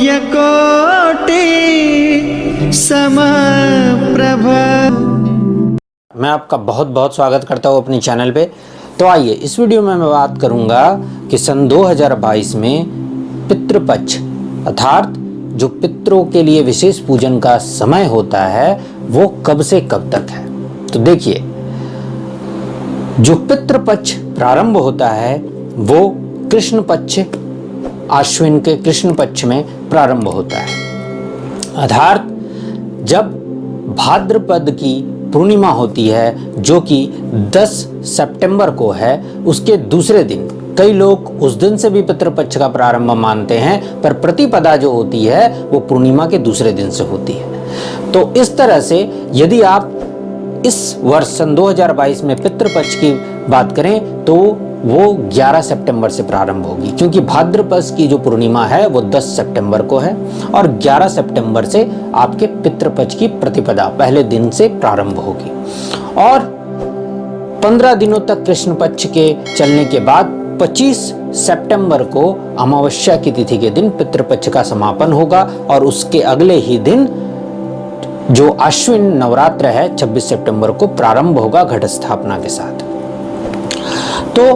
पुण्यकोटि समप्रभ। मैं आपका बहुत बहुत स्वागत करता हूँ अपने चैनल पे। तो आइए इस वीडियो में मैं बात करूँगा कि सन 2022 में पितृपक्ष अर्थात जो पितरों के लिए विशेष पूजन का समय होता है वो कब से कब तक है। तो देखिए, जो पितृपक्ष प्रारंभ होता है वो कृष्ण पक्ष आश्विन के कृष्ण पक्ष में प्रारंभ होता है। अर्थात जब भाद्रपद की पूर्णिमा होती है जो कि 10 सितंबर को है, उसके दूसरे दिन, कई लोग उस दिन से भी पितृपक्ष का प्रारंभ मानते हैं, पर प्रतिपदा जो होती है वो पूर्णिमा के दूसरे दिन से होती है। तो इस तरह से यदि आप इस वर्ष सन 2022 में पितृपक्ष की बात करें तो वो 11 सितंबर से प्रारंभ होगी, क्योंकि भाद्रपद की जो पूर्णिमा है वो 10 सितंबर को है और 11 सितंबर से आपके पितृपक्ष की प्रतिपदा पहले दिन से प्रारंभ होगी और 15 दिनों तक कृष्ण पक्ष के चलने के बाद 25 सितंबर को अमावस्या की तिथि के दिन पितृपक्ष का समापन होगा और उसके अगले ही दिन जो आश्विन नवरात्र है 26 सितंबर को प्रारंभ होगा घट स्थापना के साथ। तो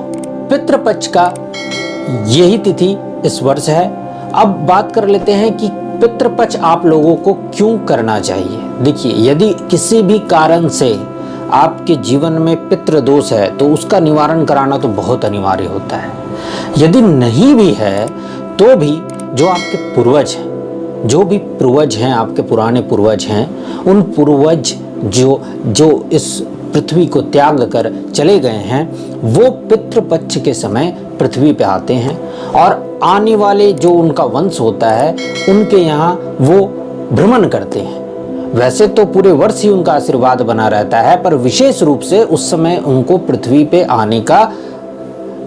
पितृपक्ष का यही तिथि इस वर्ष है। अब बात कर लेते हैं कि पितृपक्ष आप लोगों को क्यों करना चाहिए। देखिए, यदि किसी भी कारण से आपके जीवन में पितृदोष है तो उसका निवारण कराना तो बहुत अनिवार्य होता है। यदि नहीं भी है तो भी जो आपके पूर्वज हैं, जो भी पूर्वज हैं, आपके पुराने पूर्वज हैं, उन पूर्वज जो इस पृथ्वी को त्याग कर चले गए हैं वो पितृपक्ष के समय पृथ्वी पे आते हैं और आने वाले जो उनका वंश होता है उनके यहाँ वो भ्रमण करते हैं। वैसे तो पूरे वर्ष ही उनका आशीर्वाद बना रहता है, पर विशेष रूप से उस समय उनको पृथ्वी पे आने का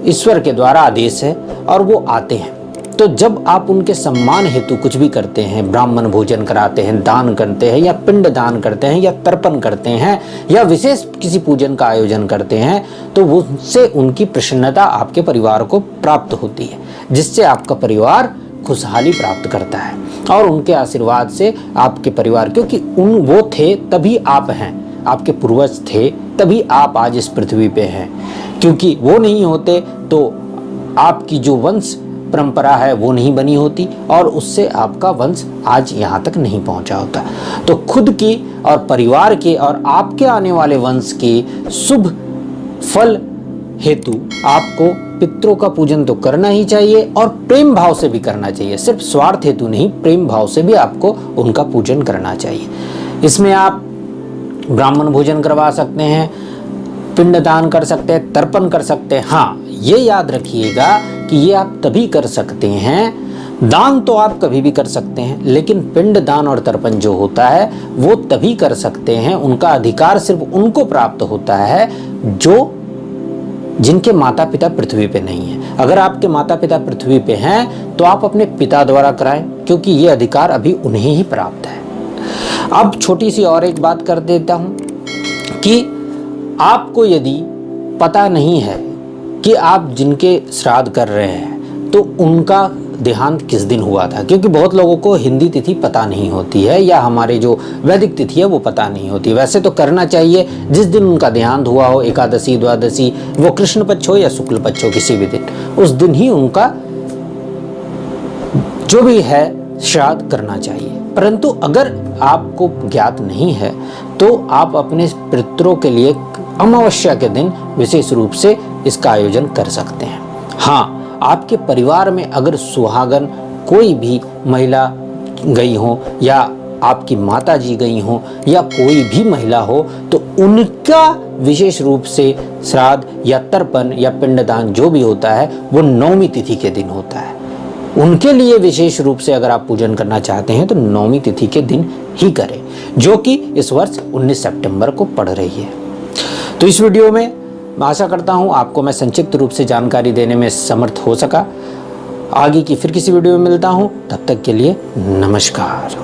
ईश्वर के द्वारा आदेश है और वो आते हैं। तो जब आप उनके सम्मान हेतु कुछ भी करते हैं, ब्राह्मण भोजन कराते हैं, दान करते हैं या पिंड दान करते हैं या तर्पण करते हैं या विशेष किसी पूजन का आयोजन करते हैं, तो उससे उनकी प्रसन्नता आपके परिवार को प्राप्त होती है, जिससे आपका परिवार खुशहाली प्राप्त करता है और उनके आशीर्वाद से आपके परिवार, क्योंकि वो थे तभी आप हैं, आपके पूर्वज थे तभी आप आज इस पृथ्वी पे हैं। क्योंकि वो नहीं होते तो आपकी जो वंश परंपरा है वो नहीं बनी होती और उससे आपका वंश आज यहाँ तक नहीं पहुँचा होता। तो खुद की और परिवार के और आपके आने वाले वंश के शुभ फल हेतु आपको पितरों का पूजन तो करना ही चाहिए और प्रेम भाव से भी करना चाहिए। सिर्फ स्वार्थ हेतु नहीं, प्रेम भाव से भी आपको उनका पूजन करना चाहिए। इसमें आप ब्राह्मण भोजन करवा सकते हैं, पिंड दान कर सकते हैं, तर्पण कर सकते हैं। हाँ, ये याद रखिएगा कि ये आप तभी कर सकते हैं, दान तो आप कभी भी कर सकते हैं, लेकिन पिंड दान और तर्पण जो होता है वो तभी कर सकते हैं, उनका अधिकार सिर्फ उनको प्राप्त होता है जो जिनके माता पिता पृथ्वी पे नहीं है। अगर आपके माता पिता पृथ्वी पे हैं तो आप अपने पिता द्वारा कराएं, क्योंकि ये अधिकार अभी उन्हें ही प्राप्त है। अब छोटी सी और एक बात कर देता हूं कि आपको यदि पता नहीं है कि आप जिनके श्राद्ध कर रहे हैं तो उनका देहांत किस दिन हुआ था, क्योंकि बहुत लोगों को हिंदी तिथि पता नहीं होती है या हमारे जो वैदिक तिथि है वो पता नहीं होती। वैसे तो करना चाहिए जिस दिन उनका देहांत हुआ हो, एकादशी, द्वादशी, वो कृष्ण पक्ष हो या शुक्ल पक्ष हो, किसी भी दिन, उस दिन ही उनका जो भी है श्राद्ध करना चाहिए। परंतु अगर आपको ज्ञात नहीं है तो आप अपने पितरों के लिए अमावस्या के दिन विशेष रूप से इसका आयोजन कर सकते हैं। हाँ, आपके परिवार में अगर सुहागन कोई भी महिला गई हो या आपकी माता जी गई हो या कोई भी महिला हो तो उनका विशेष रूप से श्राद्ध या तर्पण या पिंडदान जो भी होता है वो 9वीं तिथि के दिन होता है। उनके लिए विशेष रूप से अगर आप पूजन करना चाहते हैं तो 9वीं तिथि के दिन ही करें, जो कि इस वर्ष 19 सितंबर को पड़ रही है। तो इस वीडियो में मैं आशा करता हूं आपको मैं संक्षिप्त रूप से जानकारी देने में समर्थ हो सका। आगे की फिर किसी वीडियो में मिलता हूं, तब तक के लिए नमस्कार।